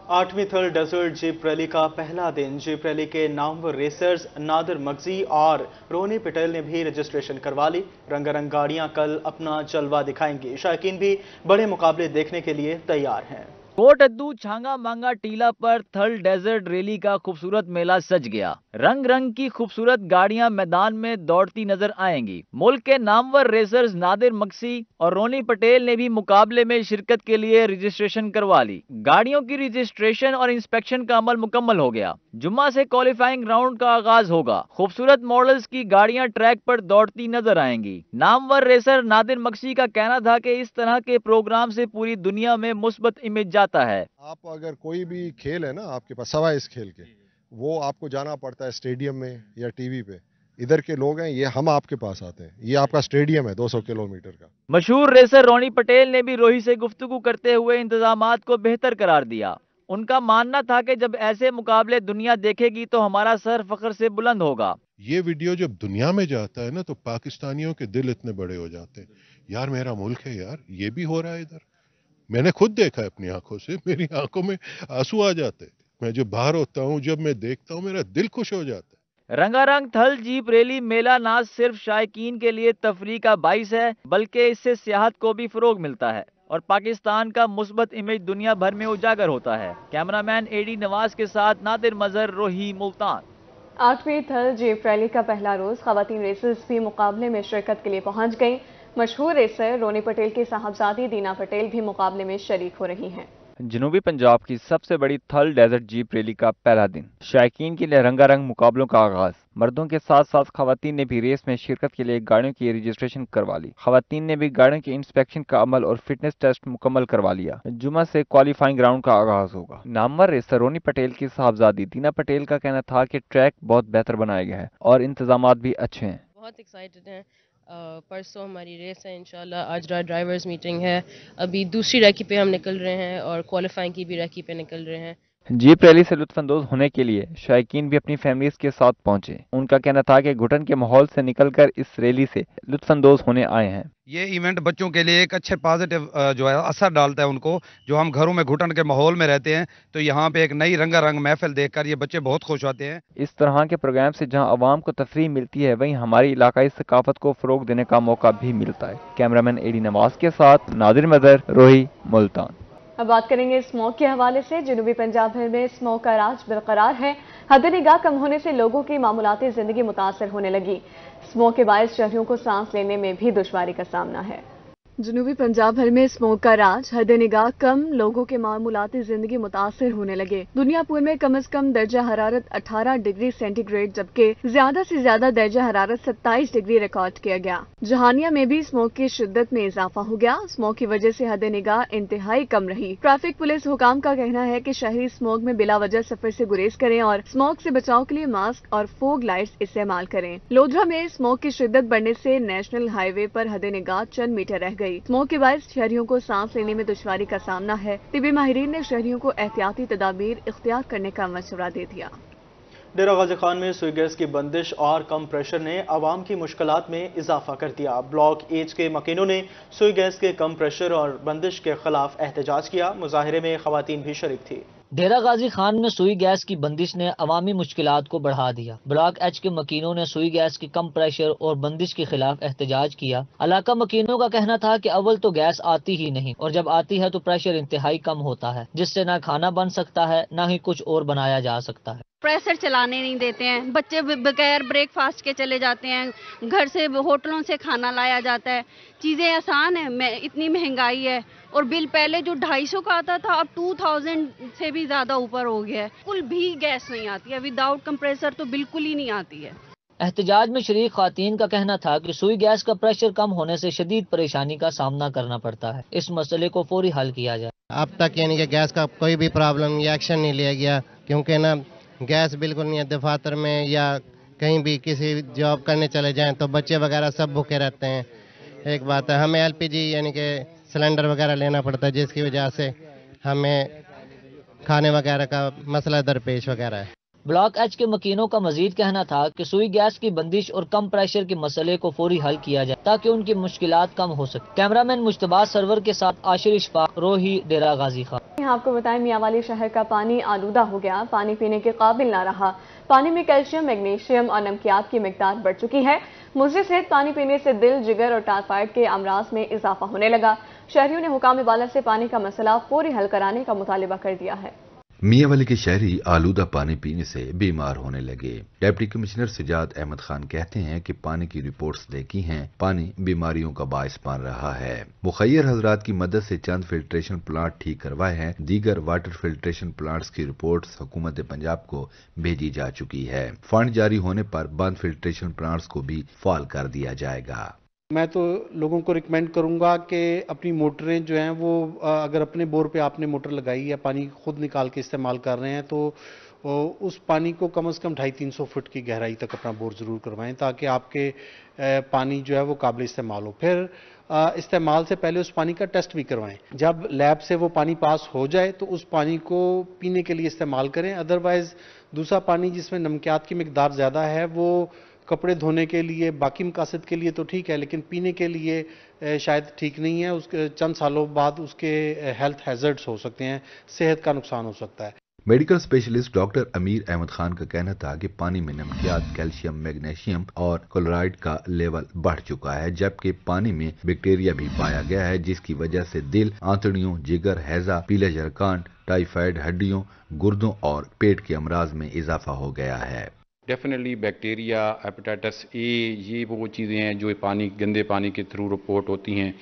8वीं थल desert jeep rally का पहला दिन। जीप रैली के नामवर रेसर्स नादिर मगजी और रोनी पटेल ने भी रजिस्ट्रेशन करवा ली। रंगारंग गाड़ियां कल अपना जलवा दिखाएंगी। शायकीन भी बड़े मुकाबले देखने के लिए तैयार हैं। कोट अद्दू छांगा मांगा टीला पर थल डेजर्ट रैली का खूबसूरत मेला सज गया। रंग रंग की खूबसूरत गाड़ियां मैदान में दौड़ती नजर आएंगी। मुल्क के नामवर रेसर्स नादिर मक्सी और रोनी पटेल ने भी मुकाबले में शिरकत के लिए रजिस्ट्रेशन करवा ली। गाड़ियों की रजिस्ट्रेशन और इंस्पेक्शन का अमल मुकम्मल हो गया। जुम्मा से क्वालिफाइंग राउंड का आगाज होगा। खूबसूरत मॉडल्स की गाड़ियां ट्रैक पर दौड़ती नजर आएंगी। नामवर रेसर नादिर मक्सी का कहना था कि इस तरह के प्रोग्राम से पूरी दुनिया में मुस्बत इमेज जाता है। आप अगर कोई भी खेल है ना आपके पास सवाए इस खेल के, वो आपको जाना पड़ता है स्टेडियम में या टीवी पे। इधर के लोग हैं, ये हम आपके पास आते हैं। ये आपका स्टेडियम है 200 किलोमीटर का। मशहूर रेसर रोनी पटेल ने भी रोही से गुफ्तगू करते हुए इंतजामात को बेहतर करार दिया। उनका मानना था कि जब ऐसे मुकाबले दुनिया देखेगी तो हमारा सर फख्र से बुलंद होगा। ये वीडियो जब दुनिया में जाता है ना तो पाकिस्तानियों के दिल इतने बड़े हो जाते हैं, यार मेरा मुल्क है, यार ये भी हो रहा है इधर। मैंने खुद देखा है अपनी आंखों से, मेरी आंखों में आंसू आ जाते हैं। मैं जब बाहर होता हूँ, जब मैं देखता हूँ, मेरा दिल खुश हो जाता है। रंगारंग थल जीप रैली मेला ना सिर्फ शायकीन के लिए तफरीह का बाइस है, बल्कि इससे सियाहत को भी फरोग मिलता है और पाकिस्तान का मुस्बत इमेज दुनिया भर में उजागर होता है। कैमरामैन एडी नवाज के साथ नादिर मजहर, रोही, मुल्तान। 8वीं थल जीप रैली का पहला रोज खवातीन रेसर्स भी मुकाबले में शिरकत के लिए पहुंच गईं। मशहूर रेसर रोनी पटेल की साहबजादी दीना पटेल भी मुकाबले में शरीक हो रही हैं। जनूबी पंजाब की सबसे बड़ी थल डेजर्ट जीप रैली का पहला दिन। शायकीन के लिए रंगारंग मुकाबलों का आगाज। मर्दों के साथ साथ खवातीन ने भी रेस में शिरकत के लिए गाड़ियों की रजिस्ट्रेशन करवा ली। खवातीन ने भी गाड़ियों के इंस्पेक्शन का अमल और फिटनेस टेस्ट मुकम्मल करवा लिया। जुमा से क्वालिफाइंग राउंड का आगाज होगा। नामवर रेसर रोनी पटेल की साहबजादी दीना पटेल का कहना था कि ट्रैक बहुत बेहतर बनाया गया है और इंतजामात भी अच्छे हैं। बहुत एक्साइटेड हैं। परसों हमारी रेस है इंशाल्लाह। आज रात ड्राइवर्स मीटिंग है। अभी दूसरी रैकी पे हम निकल रहे हैं और क्वालिफाइंग की भी रैकी पे निकल रहे हैं। जीप रैली से लुत्फानंदोज होने के लिए शायकीन भी अपनी फैमिलीज के साथ पहुंचे। उनका कहना था कि घुटन के माहौल से निकलकर इस रैली से लुत्फानंदोज होने आए हैं। ये इवेंट बच्चों के लिए एक अच्छे पॉजिटिव जो है असर डालता है उनको। जो हम घरों में घुटन के माहौल में रहते हैं, तो यहाँ पे एक नई रंगारंग महफिल देखकर ये बच्चे बहुत खुश होते हैं। इस तरह के प्रोग्राम से जहाँ अवाम को तफरीह मिलती है, वहीं हमारी इलाकाई सकाफत को फरोग देने का मौका भी मिलता है। कैमरामैन एडी नवाज के साथ नादिर मदर, रोही, मुल्तान। अब बात करेंगे स्मोक के हवाले से। जनूबी पंजाब भर में स्मोक का राज बरकरार है। हद निगाह कम होने से लोगों की मामूलाती जिंदगी मुतासर होने लगी। स्मोक के बायस शहरियों को सांस लेने में भी दुश्वारी का सामना है। जनूबी पंजाब भर में स्मोक का राज, हद निगाह कम, लोगों के मामूलाती जिंदगी मुतासर होने लगे। दुनिया भर में कम से कम दर्जा हरारत 18 डिग्री सेंटीग्रेड जबकि ज्यादा से ज्यादा दर्जा हरारत 27 डिग्री रिकॉर्ड किया गया। जहानिया में भी स्मोक की शिद्दत में इजाफा हो गया। स्मोक की वजह से हद निगाह इंतहाई कम रही। ट्रैफिक पुलिस हुकाम का कहना है कि शहरी स्मोक में बिला वजह सफर से गुरेज करें और स्मोक से बचाव के लिए मास्क और फोग लाइट्स इस्तेमाल करें। लोधरा में स्मोक की शिद्दत बढ़ने से नेशनल हाईवे पर हद निगाह चंद मीटर रह गई। स्मोक के बायस शहरियों को सांस लेने में दुश्वारी का सामना है। तिबी माहिरीन ने शहरियों को एहतियाती तदाबीर इख्तियार करने का मशवरा दे दिया। डेरा गाजी खान में सुई गैस की बंदिश और कम प्रेशर ने आवाम की मुश्किलात में इजाफा कर दिया। ब्लॉक एच के मकीनों ने सुई गैस के कम प्रेशर और बंदिश के खिलाफ एहतजाज किया। मुजाहिरे में खवातीन भी शरीक थी। डेरा गाजी खान में सुई गैस की बंदिश ने अवामी मुश्किलात को बढ़ा दिया। ब्लॉक एच के मकीनों ने सुई गैस की कम प्रेशर और बंदिश के खिलाफ एहतजाज किया। इलाका मकीनों का कहना था कि अव्वल तो गैस आती ही नहीं और जब आती है तो प्रेशर इंतहाई कम होता है, जिससे न खाना बन सकता है न ही कुछ और बनाया जा सकता है। प्रेशर चलाने नहीं देते हैं, बच्चे बगैर ब्रेकफास्ट के चले जाते हैं, घर से होटलों से खाना लाया जाता है। चीज़ें आसान है, इतनी महंगाई है और बिल पहले जो 250 का आता था अब 2000 से भी ज़्यादा ऊपर हो गया है। बिल्कुल भी गैस नहीं आती है, विदाउट कंप्रेसर तो बिल्कुल ही नहीं आती है। एहतजाज में शरीक खातून का कहना था कि सुई गैस का प्रेशर कम होने से शदीद परेशानी का सामना करना पड़ता है। इस मसले को फौरी हल किया जाए। अब तक यानी कि गैस का कोई भी प्रॉब्लम या एक्शन नहीं लिया गया, क्योंकि ना गैस बिल्कुल नहीं है। दफातर में या कहीं भी किसी जॉब करने चले जाएं तो बच्चे वगैरह सब भूखे रहते हैं। एक बात है, हमें एलपीजी यानी कि सिलेंडर वगैरह लेना पड़ता है, जिसकी वजह से हमें खाने वगैरह का मसला दरपेश वगैरह है। ब्लॉक एच के मकीनों का मजीद कहना था कि सुई गैस की बंदिश और कम प्रेशर के मसले को फौरी हल किया जाए ताकि उनकी मुश्किलात कम हो सके। कैमरामैन मुश्तबा सरवर के साथ आशिर इशफाक, रोही, डेरा गाजी खान। यहाँ आपको बताएं, मियांवाली शहर का पानी आलूदा हो गया, पानी पीने के काबिल ना रहा। पानी में कैल्शियम, मैग्नीशियम और नमकियात की मिकदार बढ़ चुकी है। मुज़र सेहत पानी पीने से दिल, जिगर और टाइफाइड के अमराज में इजाफा होने लगा। शहरियों ने हुकाम बाला से पानी का मसला फौरी हल कराने का मुतालिबा कर दिया है। मियांवाली के शहरी आलूदा पानी पीने से बीमार होने लगे। डिप्टी कमिश्नर सजाद अहमद खान कहते हैं कि पानी की रिपोर्ट्स देखी हैं, पानी बीमारियों का बायस बन रहा है। मुखैर हजरात की मदद से चंद फिल्ट्रेशन प्लांट ठीक करवाए हैं। दीगर वाटर फिल्ट्रेशन प्लांट्स की रिपोर्ट्स हुकूमत पंजाब को भेजी जा चुकी है। फंड जारी होने पर बंद फिल्ट्रेशन प्लांट्स को भी फाल कर दिया जाएगा। मैं तो लोगों को रिकमेंड करूंगा कि अपनी मोटरें जो हैं वो अगर अपने बोर पे आपने मोटर लगाई या पानी खुद निकाल के इस्तेमाल कर रहे हैं तो उस पानी को कम से कम 250-300 फुट की गहराई तक अपना बोर ज़रूर करवाएं ताकि आपके पानी जो है वो काबिल इस्तेमाल हो। फिर इस्तेमाल से पहले उस पानी का टेस्ट भी करवाएं। जब लैब से वो पानी पास हो जाए तो उस पानी को पीने के लिए इस्तेमाल करें। अदरवाइज़ दूसरा पानी जिसमें नमकियात की मिकदार ज़्यादा है वो कपड़े धोने के लिए, बाकी मकासद के लिए तो ठीक है, लेकिन पीने के लिए शायद ठीक नहीं है। उसके चंद सालों बाद उसके हेल्थ हैजर्ड्स हो सकते हैं, सेहत का नुकसान हो सकता है। मेडिकल स्पेशलिस्ट डॉक्टर अमीर अहमद खान का कहना था कि पानी में नमकियात, कैल्शियम, मैग्नीशियम और क्लोराइड का लेवल बढ़ चुका है, जबकि पानी में बैक्टीरिया भी पाया गया है, जिसकी वजह से दिल, आंतड़ियों, जिगर, हैजा, पीले जरकान, टाइफाइड, हड्डियों, गुर्दों और पेट के अमराज में इजाफा हो गया है। डेफिनेटली बैक्टीरिया, हेपेटाइटिस ए, ये वो चीज़ें हैं जो पानी, गंदे पानी के थ्रू रिपोर्ट होती हैं।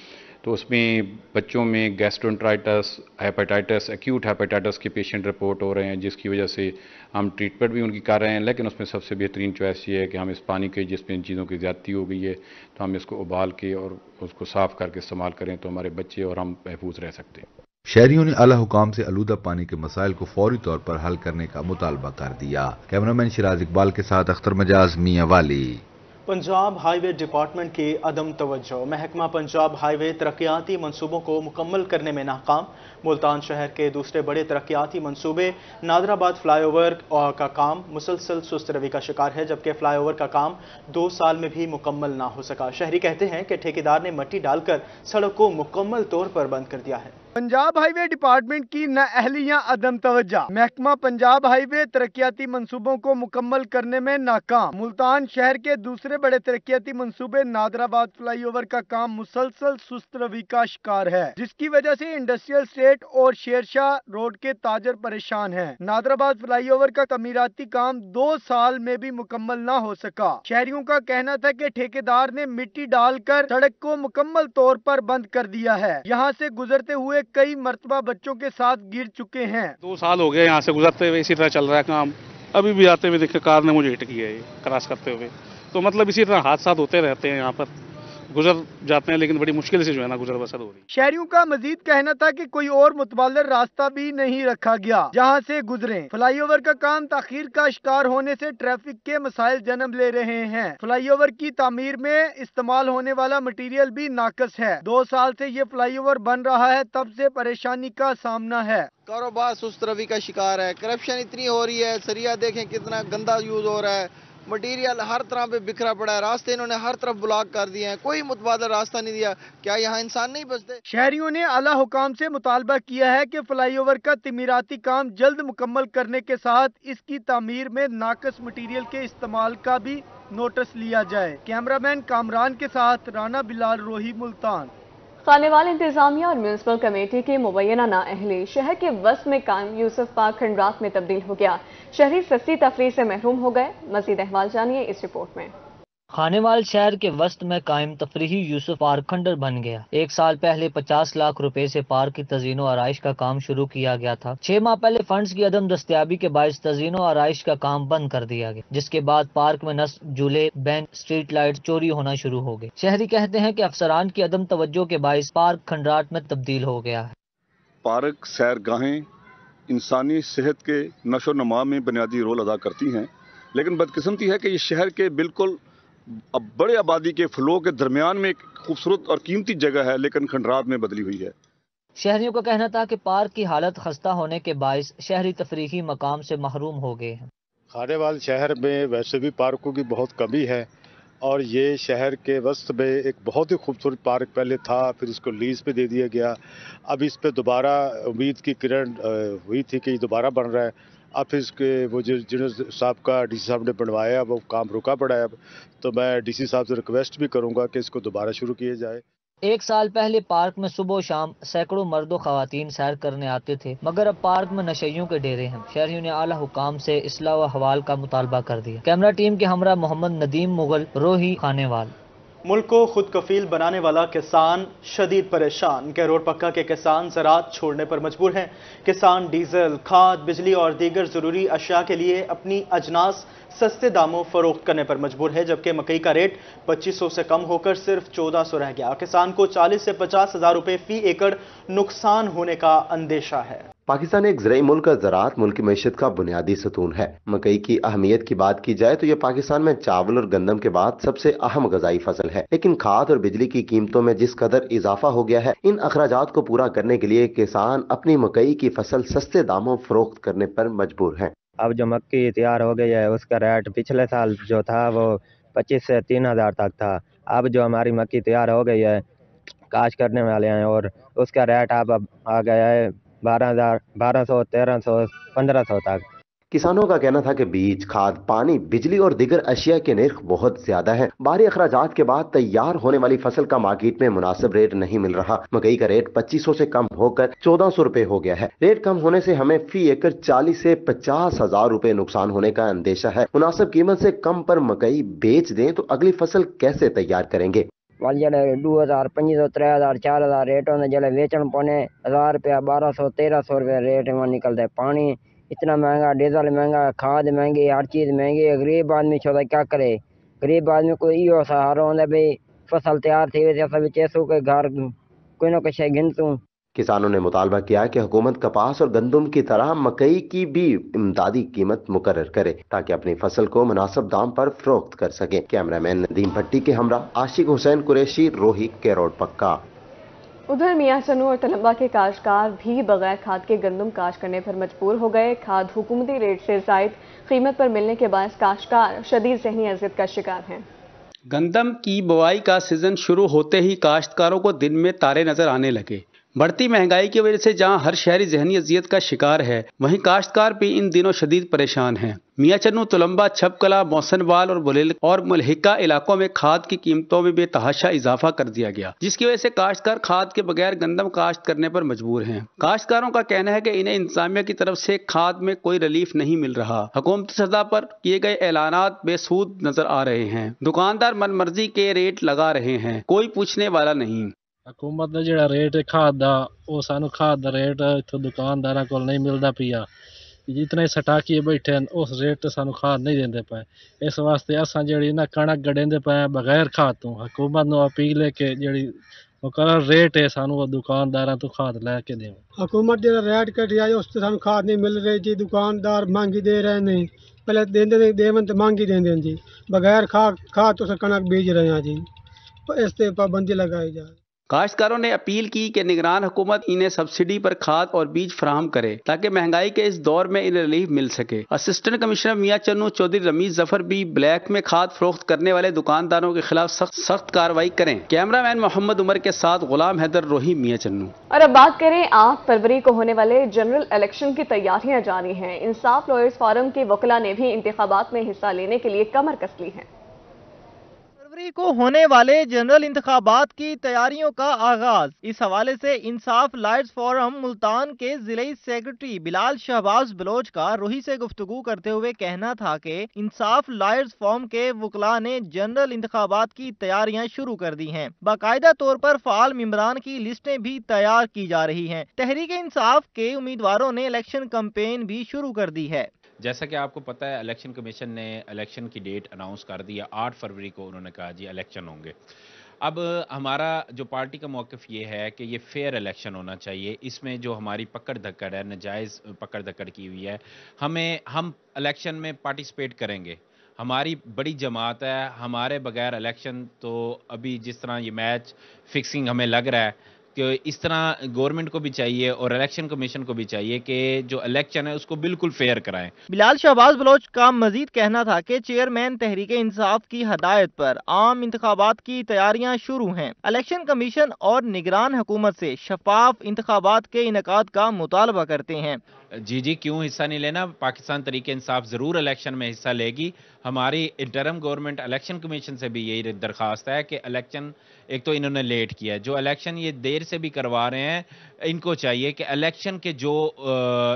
तो उसमें बच्चों में गैस्ट्रोएंटेराइटिस, हेपेटाइटिस, एक्यूट हेपेटाइटिस के पेशेंट रिपोर्ट हो रहे हैं, जिसकी वजह से हम ट्रीटमेंट भी उनकी कर रहे हैं। लेकिन उसमें सबसे बेहतरीन चॉइस ये है कि हम इस पानी के जिसमें इन चीज़ों की ज़्यादती हो गई है तो हम इसको उबाल के और उसको साफ़ करके इस्तेमाल करें तो हमारे बच्चे और हम महफूज रह सकते हैं। शहरियों ने आला हुकाम से आलूदा पानी के मसाइल को फौरी तौर पर हल करने का मुतालबा कर दिया। कैमरामैन शिराज इकबाल के साथ अख्तर मजाज, मियांवाली। पंजाब हाईवे डिपार्टमेंट की अदम तवज्जो, महकमा पंजाब हाईवे तरक्याती मंसूबों को मुकम्मल करने में नाकाम। मुल्तान शहर के दूसरे बड़े तरक्याती मंसूबे नादराबाद फ्लाईओवर का काम मुसलसल सुस्त रवि का शिकार है, जबकि फ्लाईओवर का काम 2 साल में भी मुकम्मल ना हो सका। शहरी कहते हैं कि ठेकेदार ने मट्टी डालकर सड़क को मुकम्मल तौर पर बंद कर दिया है। पंजाब हाईवे डिपार्टमेंट की नाअहलियां, अदम तवज्जो। महकमा पंजाब हाईवे तरक्याती मंसूबों को मुकम्मल करने में नाकाम। मुल्तान शहर के दूसरे बड़े तरक्याती मंसूबे नादराबाद फ्लाईओवर का काम मुसलसल सुस्त रवि का शिकार है, जिसकी वजह से इंडस्ट्रियल स्टेट और शेरशाह रोड के ताजर परेशान हैं। नादराबाद फ्लाईओवर का तमीराती काम 2 साल में भी मुकम्मल न हो सका। शहरियों का कहना था कि ठेकेदार ने मिट्टी डालकर सड़क को मुकम्मल तौर पर बंद कर दिया है। यहाँ से गुजरते हुए कई मर्तबा बच्चों के साथ गिर चुके हैं। 2 साल हो गए यहाँ से गुजरते हुए, इसी तरह चल रहा है काम। अभी भी आते हुए देखे कार ने मुझे हिट किया है क्रॉस करते हुए। तो मतलब इसी तरह हादसा होते रहते हैं, यहाँ पर गुजर जाते हैं, लेकिन बड़ी मुश्किल से जो है ना गुजर बसर हो रही है। शहरियों का मजीद कहना था कि कोई और मुतबादल रास्ता भी नहीं रखा गया जहाँ से गुजरे। फ्लाईओवर का काम ताखीर का शिकार होने से ट्रैफिक के मसाइल जन्म ले रहे हैं। फ्लाईओवर की तामीर में इस्तेमाल होने वाला मटीरियल भी नाकस है। 2 साल से ये फ्लाईओवर बन रहा है, तब से परेशानी का सामना है। कारोबार सुस्त रवि का शिकार है, करप्शन इतनी हो रही है, सरिया देखें कितना गंदा यूज हो रहा है, मटीरियल हर तरह पे बिखरा पड़ा है, रास्ते इन्होंने हर तरफ ब्लॉक कर दिए हैं, कोई मुतबादल रास्ता नहीं दिया। क्या यहाँ इंसान नहीं बचते? शहरियों ने आला हुकाम से मुतालबा किया है कि फ्लाईओवर का तमीराती काम जल्द मुकम्मल करने के साथ इसकी तामीर में नाकस मटीरियल के इस्तेमाल का भी नोटिस लिया जाए। कैमरामैन कामरान के साथ राना बिलाल, रोही, मुल्तान। खानेवाल इंतजामिया और म्यूनसिपल कमेटी के मुबैना नाअहली शहर के वस्त में कायम यूसुफ पार्क खंडरात में तब्दील हो गया। शहरी सस्ती तफरीह से महरूम हो गए। मजीद अहवाल जानिए इस रिपोर्ट में। खानेवाल शहर के वस्त में कायम तफरीही यूसुफ पार्क खंडर बन गया। 1 साल पहले 50 लाख रुपए से पार्क की तज़ीनो आराइश का काम शुरू किया गया था। 6 माह पहले फंड्स की अदम दस्तयाबी के बायस तज़ीनो आराइश का काम बंद कर दिया गया, जिसके बाद पार्क में नस्ब, झूले, बेंच, स्ट्रीट लाइट चोरी होना शुरू हो गए। शहरी कहते हैं कि अफसरान की अदम तवज्जो के बायस पार्क खंडराट में तब्दील हो गया है। पार्क सैरगाहें इंसानी सेहत के नशो नमा में बुनियादी रोल अदा करती हैं, लेकिन बदकिस्मती है कि ये शहर के बिल्कुल अब बड़े आबादी के फ्लो के दरमियान में एक खूबसूरत और कीमती जगह है, लेकिन खंडरात में बदली हुई है। शहरियों का कहना था कि पार्क की हालत खस्ता होने के बायस शहरी तफरीही मकाम से महरूम हो गए हैं। खानेवाल शहर में वैसे भी पार्कों की बहुत कमी है और ये शहर के वस्त में एक बहुत ही खूबसूरत पार्क पहले था, फिर इसको लीज पे दे दिया गया। अब इस पे दोबारा उम्मीद की किरण हुई थी कि ये दोबारा बन रहा है। अब फिर इसके वो जिन्होंने साहब का डीसी साहब ने बनवाया, वो काम रुका पड़ा है। अब तो मैं डीसी साहब से रिक्वेस्ट भी करूंगा कि इसको दोबारा शुरू किया जाए। एक साल पहले पार्क में सुबह शाम सैकड़ों मर्द व खवातीन सैर करने आते थे, मगर अब पार्क में नशइयों के डेरे हैं। शहरियों ने आला हुकाम से इस्लाह व हवाल का मुतालबा कर दिया। कैमरा टीम के हमरा मोहम्मद नदीम मुगल, रोही, खानेवाल। मुल्क को खुद कफील बनाने वाला किसान शदीद परेशान। कैरोड पक्का के किसान ज़राअत छोड़ने पर मजबूर हैं। किसान डीजल, खाद, बिजली और दीगर ज़रूरी अशिया के लिए अपनी अजनास सस्ते दामों फरोख्त करने पर मजबूर है, जबकि मकई का रेट 2500 से कम होकर सिर्फ 1400 रह गया। किसान को 40 से 50 हज़ार रुपए फी एकड़ नुकसान होने का अंदेशा है। पाकिस्तान एक ज़राई मुल्क का ज़राअत मुल्क की मईशत का बुनियादी सतून है। मकई की अहमियत की बात की जाए तो यह पाकिस्तान में चावल और गंदम के बाद सबसे अहम गजाई फसल है, लेकिन खाद और बिजली की कीमतों में जिस कदर इजाफा हो गया है, इन अखराजात को पूरा करने के लिए किसान अपनी मकई की फसल सस्ते दामों फरोख्त करने पर मजबूर है। अब जो मक्की तैयार हो गई है उसका रेट पिछले साल जो था वो 25 से 3000 तक था। अब जो हमारी मक्की तैयार हो गई है, काश करने वाले हैं, और उसका रेट अब आ गया है 12,000, 1200, 1300, 1500 तक। किसानों का कहना था कि बीज, खाद, पानी, बिजली और दीगर अशिया के नर्ख बहुत ज्यादा हैं। बाहरी अखराजात के बाद तैयार होने वाली फसल का मार्केट में मुनासिब रेट नहीं मिल रहा। मकई का रेट 2500 से कम होकर 1400 रुपए हो गया है। रेट कम होने से हमें फी एकड़ 40 से 50 हजार रुपए नुकसान होने का अंदेशा है। मुनासिब कीमत से कम पर मकई बेच दें तो अगली फसल कैसे तैयार करेंगे? वाल जड़े 2000, 2500, 3000, 4000 रेट होने जड़े वेचन पौने 1000 रुपया, 1200, 1300 रुपया रेट में निकलता है। पानी इतना महंगा, डीजल महंगा, खाद महंगी, हर चीज महंगी। गरीब आदमी छोड़ा क्या करे? गरीब आदमी को इो सहारा होंदा भाई फसल तैयार थी वैसे असां चेसू के घर कोई ना कोई शय गिनतू। किसानों ने मुतालबा किया कि हुकूमत कपास और गंदम की तरह मकई की भी इमदादी कीमत मुकर्रर करे ताकि अपनी फसल को मुनासिब दाम पर फरोख्त कर सके। कैमरामैन नदीम भट्टी के हमरा आशिक हुसैन कुरैशी, रोही, कैरोड पक्का। उधर मियां चन्नू और तलंबा के काश्तकार भी बगैर खाद के गंदम काश्त करने पर मजबूर हो गए। खाद हुकूमती रेट से जायद कीमत पर मिलने के बायस काश्तकार शदीद ज़हनी अज़ियत का शिकार हैं। गंदम की बुआई का सीजन शुरू होते ही काश्तकारों को दिन में तारे नजर आने लगे। बढ़ती महंगाई की वजह से जहां हर शहरी ज़हनी अजियत का शिकार है, वहीं काश्तकार भी इन दिनों शदीद परेशान हैं। मियां चन्नू, तलंबा, छपकला, मोहसनवाल और मुल्हिका इलाकों में खाद की कीमतों में बेतहाशा इजाफा कर दिया गया, जिसकी वजह से काश्तकार खाद के बगैर गंदम काश्त करने पर मजबूर हैं। काश्तकारों का कहना है कि इन्हें इंतजामिया की तरफ से खाद में कोई रिलीफ नहीं मिल रहा। हुकूमती सतह पर किए गए ऐलानात बेसूद नजर आ रहे हैं। दुकानदार मनमर्जी के रेट लगा रहे हैं, कोई पूछने वाला नहीं। हुकूमत ने जिहड़ा रेट खाद दा वो सानू खाद दा रेट इत्थों दुकानदारां कोल नहीं मिलदा पिया। जितने सटाकी बैठे हैं उस रेट ते सानू खाद नहीं देंदे पे। इस वास्ते असां जिहड़ी ना कणक गड़ेंदे पे बगैर खाद तो। हुकूमत नूं अपील है कि जिहड़ी मुकर्रर रेट है सानू वो दुकानदारां तो खाद लैके देव। हुकूमत जिहड़ा रेट कटिया उस ते सानू खाद नहीं मिल रही जी। दुकानदार महंगी दे रहे हैं, पहले देंदे देवन तो महंगी देंदे जी। बगैर खाद तो कणक बीज रहे हैं जी। इस ते पाबंदी लगाई जाए। काश्तकारों ने अपील की कि निगरान हुकूमत इन्हें सब्सिडी पर खाद और बीज फराहम करे ताकि महंगाई के इस दौर में इन्हें रिलीफ मिल सके। असिस्टेंट कमिश्नर मियां चन्नू चौधरी रमीज जफर भी ब्लैक में खाद फरोख्त करने वाले दुकानदारों के खिलाफ सख्त कार्रवाई करें। कैमरामैन मोहम्मद उमर के साथ गुलाम हैदर, रोही, मियां चन्नू। और अब बात करें 8 फरवरी को होने वाले जनरल इलेक्शन की तैयारियां जारी हैं। इंसाफ लॉयर्स फोरम के वकला ने भी इंतखाबात में हिस्सा लेने के लिए कमर कस ली है। फरवरी को होने वाले जनरल इंतखाबात की तैयारियों का आगाज। इस हवाले से इंसाफ लॉयर्स फोरम मुल्तान के जिले सेक्रेटरी बिलाल शहबाज बलोच का रोही से गुफ्तगू करते हुए कहना था कि इंसाफ लॉयर्स फोरम के वकला ने जनरल इंतखाबात की तैयारियां शुरू कर दी हैं। बाकायदा तौर पर फाल मेंबरान की लिस्टें भी तैयार की जा रही हैं। तहरीक इंसाफ के उम्मीदवारों ने इलेक्शन कैंपेन भी शुरू कर दी है। जैसा कि आपको पता है, इलेक्शन कमीशन ने इलेक्शन की डेट अनाउंस कर दी है। 8 फरवरी को उन्होंने कहा जी इलेक्शन होंगे। अब हमारा जो पार्टी का मौक़िफ़ ये है कि ये फेयर इलेक्शन होना चाहिए। इसमें जो हमारी पकड़ धक्कड़ है, नाजायज़ पकड़ धक्कड़ की हुई है, हम इलेक्शन में पार्टिसिपेट करेंगे। हमारी बड़ी जमात है, हमारे बगैर इलेक्शन तो अभी जिस तरह ये मैच फिक्सिंग हमें लग रहा है کہ اس طرح گورنمنٹ کو بھی چاہیے اور الیکشن کمیشن کو بھی چاہیے کہ جو الیکشن ہے اس کو بالکل فیئر کرائیں۔ بلال شہباز بلوچ کا مزید کہنا تھا کہ چیئرمین تحریک انصاف کی ہدایت پر عام انتخابات کی تیاریاں شروع ہیں۔ الیکشن کمیشن اور نگران حکومت سے شفاف انتخابات کے انعقاد کا مطالبہ کرتے ہیں۔ جی کیوں حصہ نہیں لینا، پاکستان تحریک انصاف ضرور الیکشن میں حصہ لے گی۔ ہماری انٹرم گورنمنٹ الیکشن کمیشن سے بھی یہی درخواست ہے کہ الیکشن ایک تو انہوں نے لیٹ کیا، جو الیکشن یہ دیر سے بھی کروا رہے ہیں، ان کو چاہیے کہ الیکشن کے جو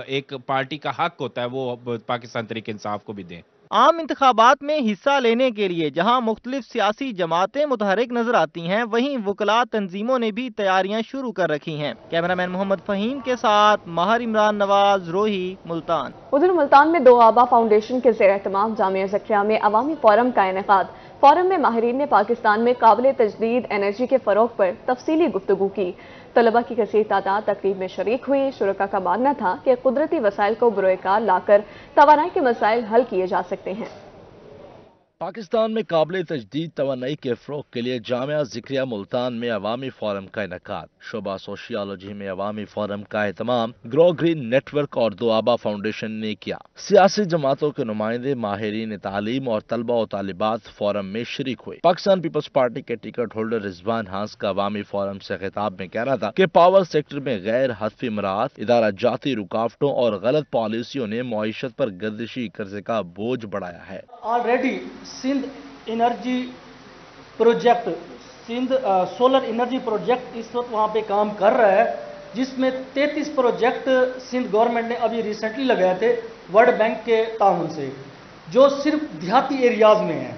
ایک پارٹی کا حق ہوتا ہے وہ پاکستان تحریک انصاف کو بھی دیں۔ عام انتخابات میں حصہ لینے کے لیے جہاں مختلف سیاسی جماعتیں متحرک نظر آتی ہیں، وہیں وکلاء تنظیموں نے بھی تیاریاں شروع کر رکھی ہیں۔ کیمرامین محمد فہیم کے ساتھ ماہر عمران نواز، روہی، ملتان۔ ادھر ملتان میں دو آبا فاؤنڈیشن کے زیر اہتمام جامعہ زکریا میں عوامی فورم کا انعقاد۔ فورم میں ماہرین نے پاکستان میں قابل تجدید انرجی کے فروغ پر تفصیلی گفتگو کی۔ طلبہ کی کثیر تعداد تقریب میں شریک ہوئی۔ شرکاء کا ماننا تھا کہ قدرتی وسائل کو بروئے کار لا کر توانائی کے مسائل حل کیے جا سکتے ہیں۔ پاکستان میں قابل تجدید توانائی کے فروغ کے لیے جامعہ زکریا ملتان میں عوامی فورم کا انعقاد۔ شعبہ سوشیالوجی میں عوامی فورم کا اہتمام گرو گرین نیٹ ورک اور دو آبا فاؤنڈیشن نے کیا۔ سیاسی جماعتوں کے نمائندے، ماہرین تعلیم اور طلبہ و طالبات فورم میں شریک ہوئے۔ پاکستان پیپلز پارٹی کے ٹکٹ ہولڈر رضوان ہانس کا عوامی فورم سے خطاب میں کہنا تھا کہ پاور سیکٹر میں غیر ہدفی مراعات، ادارہ جاتی رکاوٹوں اور غلط پالیسیوں نے معیشت پر گردشی قرضے کا بوجھ بڑھایا ہے۔ Already Sindh energy project, Sindh solar energy project اس وقت وہاں پہ کام کر رہا ہے، جس میں 33 پروجیکٹ سندھ گورنمنٹ نے ابھی ریسنٹلی لگائے تھے ورلڈ بینک کے تعاون سے، جو صرف دیہاتی ایریاز میں ہیں،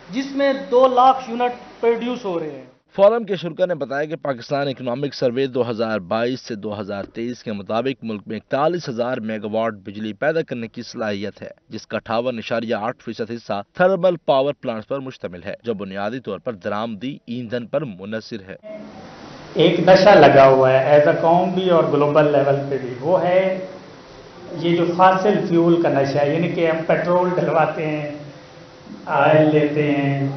جس میں 2 لاکھ یونٹ پروڈیوس ہو رہے ہیں۔ فورم کے شرکاء نے بتایا کہ پاکستان اکنامک سروے 2022 سے 2023 کے مطابق ملک میں 41,000 میگا واٹ بجلی پیدا کرنے کی صلاحیت ہے، جس کا 58.8% حصہ تھرمل پاور پلانٹس پر مشتمل ہے، جو بنیادی طور پر درآمدی ایندھن پر منحصر ہے۔ ایک نشہ لگا ہوا ہے ایز اے قوم بھی اور گلوبل لیول پہ بھی، وہ ہے یہ جو فاسل فیول کا نشہ ہے، یعنی کہ ہم پیٹرول ڈلواتے ہیں، آئل لیتے ہیں،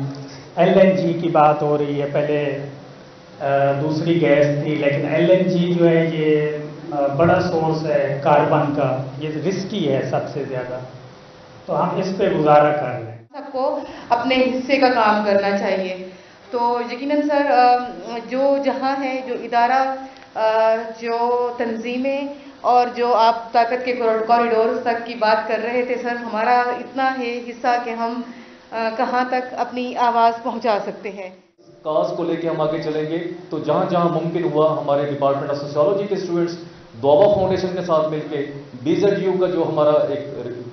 LNG کی بات ہو رہی ہے، پہلے دوسری گیس تھی، لیکن LNG جو ہے یہ بڑا سورس ہے کاربن کا، یہ رسکی ہے سب سے زیادہ، تو ہم اس پہ گزارا کر لیں۔ سب کو اپنے حصے کا کام کرنا چاہیے، تو یقیناً سر جو جہاں ہے، جو ادارہ، جو تنظیمیں اور جو آپ طاقت کے کوریڈورز تک کی بات کر رہے تھے سر، ہمارا اتنا ہے حصہ کہ ہم کہاں تک اپنی آواز پہنچا سکتے ہیں۔ کاز کو لے کے ہم آگے چلیں گے، تو جہاں جہاں ممکن ہوا ہمارے ڈپارٹمنٹ آف سوشیالوجی کے اسٹوڈنٹس دوابا فاؤنڈیشن کے ساتھ مل کے BZU کا جو ہمارا ایک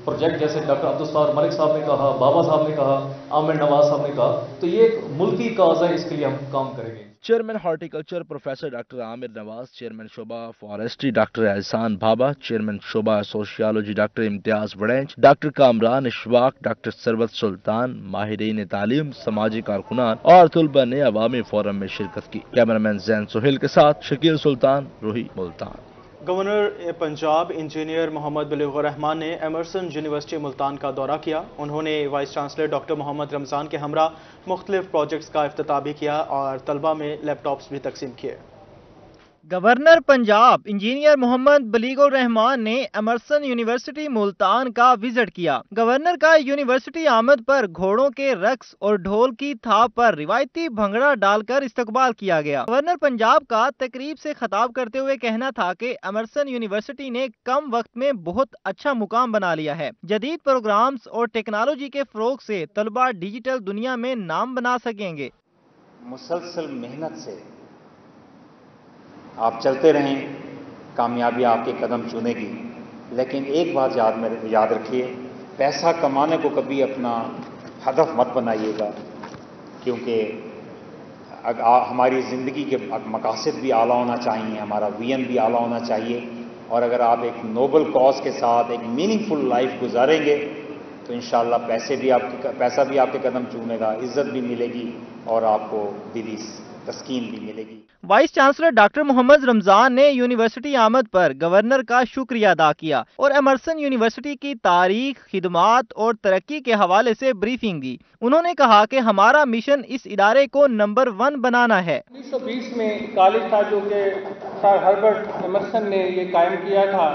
پروجیکٹ، جیسے ڈاکٹر عبدالستار ملک صاحب نے کہا، بابا صاحب نے کہا، عامر نواز صاحب نے کہا، تو یہ ایک ملکی کاز ہے، اس کے لیے ہم کام کریں گے۔ چیئرمین ہارٹیکلچر پروفیسر ڈاکٹر عامر نواز، چیئرمین شعبہ فارسٹری ڈاکٹر احسان بھابا، چیئرمین شعبہ سوشیالوجی ڈاکٹر امتیاز وڑینچ، ڈاکٹر کامران اشفاق، ڈاکٹر ثروت سلطان، ماہرین تعلیم، سماجی کارکنان اور طلبہ نے عوامی فورم میں شرکت کی۔ کیمرامین زین سہیل کے ساتھ شکیل سلطان، روہی، ملتان۔ گورنر پنجاب انجینئر محمد بلیغ الرحمان نے ایمرسن یونیورسٹی ملتان کا دورہ کیا۔ انہوں نے وائس چانسلر ڈاکٹر محمد رمضان کے ہمراہ مختلف پروجیکٹس کا افتتاح بھی کیا اور طلبہ میں لیپ ٹاپس بھی تقسیم کیے۔ گورنر پنجاب انجینئر محمد بلیغ الرحمان نے ایمرسن یونیورسٹی ملتان کا وزٹ کیا۔ گورنر کا یونیورسٹی آمد پر گھوڑوں کے رقص اور ڈھول کی تھاپ پر روایتی بھنگڑا ڈال کر استقبال کیا گیا۔ گورنر پنجاب کا تقریب سے خطاب کرتے ہوئے کہنا تھا کہ ایمرسن یونیورسٹی نے کم وقت میں بہت اچھا مقام بنا لیا ہے۔ جدید پروگرامز اور ٹیکنالوجی کے فروغ سے طلبہ ڈیجیٹل دنیا میں نام بنا سکیں گے۔ مسلسل محنت سے آپ چلتے رہیں، کامیابی آپ کے قدم چومے گی، لیکن ایک بات یاد رکھیے، پیسہ کمانے کو کبھی اپنا ہدف مت بنائیے گا، کیونکہ ہماری زندگی کے مقاصد بھی اعلیٰ ہونا چاہیے، ہمارا ویژن بھی اعلیٰ ہونا چاہیے، اور اگر آپ ایک نوبل کاز کے ساتھ ایک میننگ فل لائف گزاریں گے تو انشاءاللہ پیسہ بھی آپ کے قدم چومے گا، عزت بھی ملے گی اور آپ کو دلی تسکین بھی ملے گی۔ Vice chancellor doctor Mohammad Ramzan ने यूनिवर्सिटी आमद पर गवर्नर का शुक्रिया अदा किया और एमर्सन यूनिवर्सिटी की तारीख, खिदमात और तरक्की के हवाले से ब्रीफिंग दी। उन्होंने कहा कि हमारा मिशन इस इदारे को नंबर 1 बनाना है। 1920 में कॉलेज था जो कि सर हर्बर्ट एमर्सन ने ये कायम किया था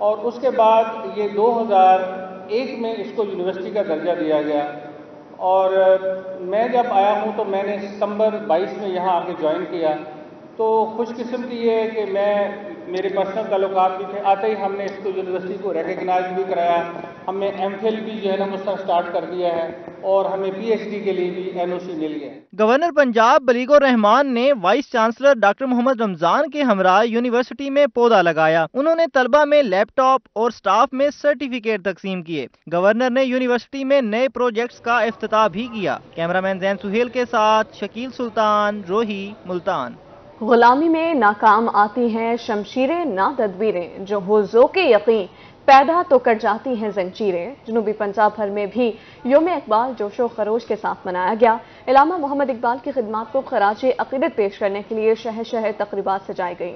और उसके बाद ये 2001 में इसको यूनिवर्सिटी का दर्जा दिया गया और मैं जब आया हूँ तो मैंने सितंबर 22 में यहाँ आके ज्वाइन किया। तो खुशकिस्मती ये है कि मेरे पर्सनल ताल्लुकात भी थे, आते ही हमने इसको यूनिवर्सिटी को रिकग्नाइज भी कराया, हमने एमफिल भी जो है ना मुझसे स्टार्ट कर दिया है और हमें पीएचडी के लिए भी एनओसी मिल गया। गवर्नर पंजाब बलीगुर रहमान ने vice chancellor doctor Mohammad Ramzan के हमरा यूनिवर्सिटी में पौधा लगाया। उन्होंने तलबा में लैपटॉप और स्टाफ में सर्टिफिकेट तकसीम किए। गवर्नर ने यूनिवर्सिटी में नए प्रोजेक्ट्स का इफ्तिताह भी किया। कैमरामैन जैन सुहेल के साथ शकील सुल्तान, रोही, मुल्तान। गुलामी में नाकाम आती हैं शमशीरें ना तदबीरें, जो हो ज़ोक़े यकीन पैदा तो कट जाती हैं जंजीरें। जनूबी पंजाब भर में भी योम इकबाल जोशो खरोश के साथ मनाया गया। इलामा मोहम्मद इकबाल की खिदमात को खराज अक़ीदत पेश करने के लिए शहर शहर तक़रीबात सजाई गई।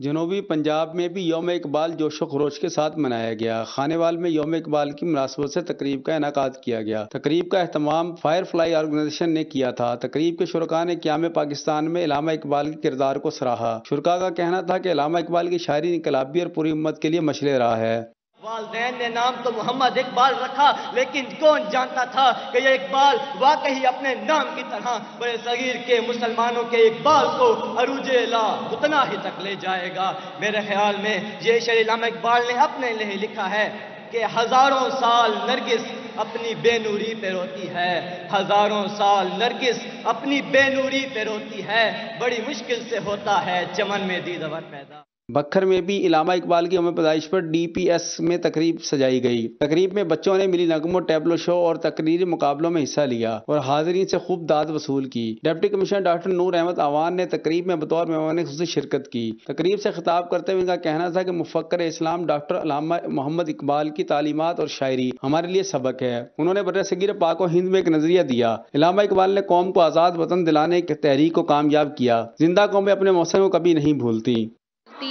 जनूबी पंजाब में भी योम इकबाल जोशो खरोश के साथ मनाया गया। खानेवाल में योम इकबाल की मुनासबत से तकरीब का इनेकाद किया गया। तकरीब का एहतमाम फायरफ्लाई ऑर्गेनाइजेशन ने किया था। तकरीब के शुरका ने क़याम पाकिस्तान में इलामा इकबाल के किरदार को सराहा। शुरका का कहना था कि इलामा इकबाल की शायरी इनकलाबी और पूरी उम्मत के लिए मशले रहा है। वालदैन ने नाम तो मोहम्मद इकबाल रखा, लेकिन कौन जानता था कि ये इकबाल वाकई अपने नाम की तरह बड़े सगीर के मुसलमानों के इकबाल को अरूजे ला उतना ही तक ले जाएगा। मेरे ख्याल में ये शेर इलामा इकबाल ने अपने लिए लिखा है कि हजारों साल नरगिस अपनी बेनूरी पे रोती है, हजारों साल नरगिस अपनी बेनूरी पे रोती है, बड़ी मुश्किल से होता है चमन में दीदार पैदा। बखर में भी इलामा इकबाल की यौम पैदाइश पर डीपीएस में तकरीब सजाई गई। तकरीब में बच्चों ने मिली नगमों, टैबलो शो और तकरीरी मुकाबलों में हिस्सा लिया और हाजिरीन से खूब दाद वसूल की। डिप्टी कमिश्नर डॉक्टर नूर अहमद आवान ने तकरीब में बतौर मेहमान खुसूसी शिरकत की। तकरीब से खिताब करते हुए उनका कहना था कि मुफक्कर इस्लाम डॉक्टर अल्लामा मोहम्मद इकबाल की तालीमात और शायरी हमारे लिए सबक है। उन्होंने बर्र-ए-सगीर पाक व हिंद में एक नजरिया दिया। इलामा इकबाल ने कौम को आज़ाद वतन दिलाने की तहरीक को कामयाब किया। जिंदा कौमें अपने मौसम को कभी नहीं भूलती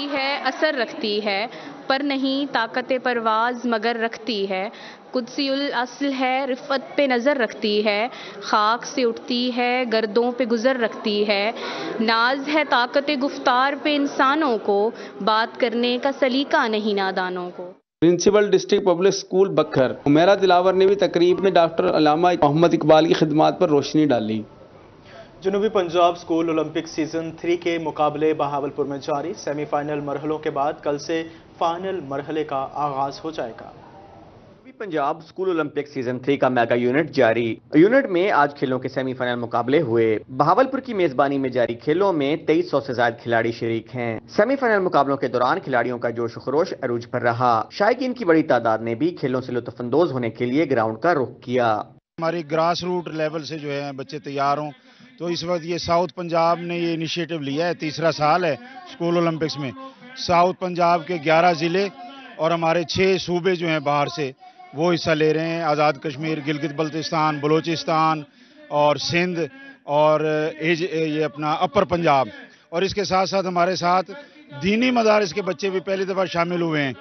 है, असर रखती है, पर नहीं ताकत परवाज मगर रखती है। कुदसियुल अस्ल है, रिफ़त पे नज़र रखती है, खाक से उठती है, गर्दों पे गुज़र रखती है। नाज है ताकत गुफ्तार पे इंसानों को, बात करने का सलीका नहीं नादानों को। प्रिंसिपल डिस्ट्रिक्ट पब्लिक स्कूल बखर उमेरा दिलावर ने भी तकरीब में डॉक्टर अल्लामा मोहम्मद इकबाल की खिदमात पर रोशनी डाली। जनूबी पंजाब स्कूल ओलंपिक सीजन 3 के मुकाबले बहावलपुर में जारी। सेमीफाइनल मरहलों के बाद कल से फाइनल मरहले का आगाज हो जाएगा। जनूबी पंजाब स्कूल ओलंपिक सीजन 3 का मेगा यूनिट जारी। यूनिट में आज खेलों के सेमीफाइनल मुकाबले हुए। बहावलपुर की मेजबानी में जारी खेलों में 2300 से ज्यादा खिलाड़ी शरीक हैं। सेमीफाइनल मुकाबलों के दौरान खिलाड़ियों का जोश खरोश अरूज पर रहा। शायकीन की बड़ी तादाद ने भी खेलों से लुत्फअंदोज होने के लिए ग्राउंड का रुख किया। हमारी ग्रास रूट लेवल से जो है बच्चे तैयार हों, तो इस वक्त ये साउथ पंजाब ने ये इनिशिएटिव लिया है। तीसरा साल है स्कूल ओलंपिक्स में। साउथ पंजाब के 11 ज़िले और हमारे 6 सूबे जो हैं बाहर से वो हिस्सा ले रहे हैं। आज़ाद कश्मीर, गिलगित बल्तिस्तान, बलूचिस्तान और सिंध और ये अपना अपर पंजाब। और इसके साथ साथ हमारे साथ दीनी मदारिस के बच्चे भी पहली दफ़ा शामिल हुए हैं।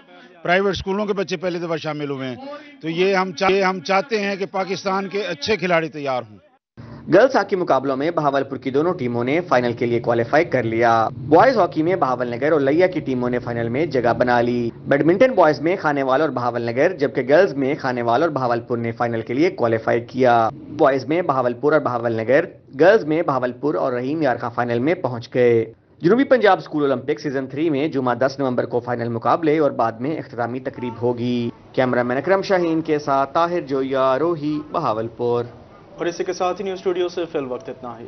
प्राइवेट स्कूलों के बच्चे पहली दफ़ा शामिल हुए हैं। तो ये हम चाहते हैं कि पाकिस्तान के अच्छे खिलाड़ी तैयार हों। गर्ल्स हॉकी मुकाबलों में बहावलपुर की दोनों टीमों ने फाइनल के लिए क्वालिफाई कर लिया। बॉयज हॉकी में बहावलनगर और लैया की टीमों ने फाइनल में जगह बना ली। बैडमिंटन बॉयज में खानेवाल और बहावलनगर, जबकि गर्ल्स में खानेवाल और बहावलपुर ने फाइनल के लिए क्वालिफाई किया। बॉयज में बहावलपुर और बहावलनगर, गर्ल्स में बहावलपुर और रहीम यार खां फाइनल में पहुंच गए। जनूबी पंजाब स्कूल ओलंपिक सीजन 3 में जुमा 10 नवंबर को फाइनल मुकाबले और बाद में इख्तितामी तकरीब होगी। कैमरामैन अकरम शाहीन के साथ ताहिर जोया, रोही, बहावलपुर। और इसी के साथ ही न्यूज़ स्टूडियो से फिल वक्त इतना ही।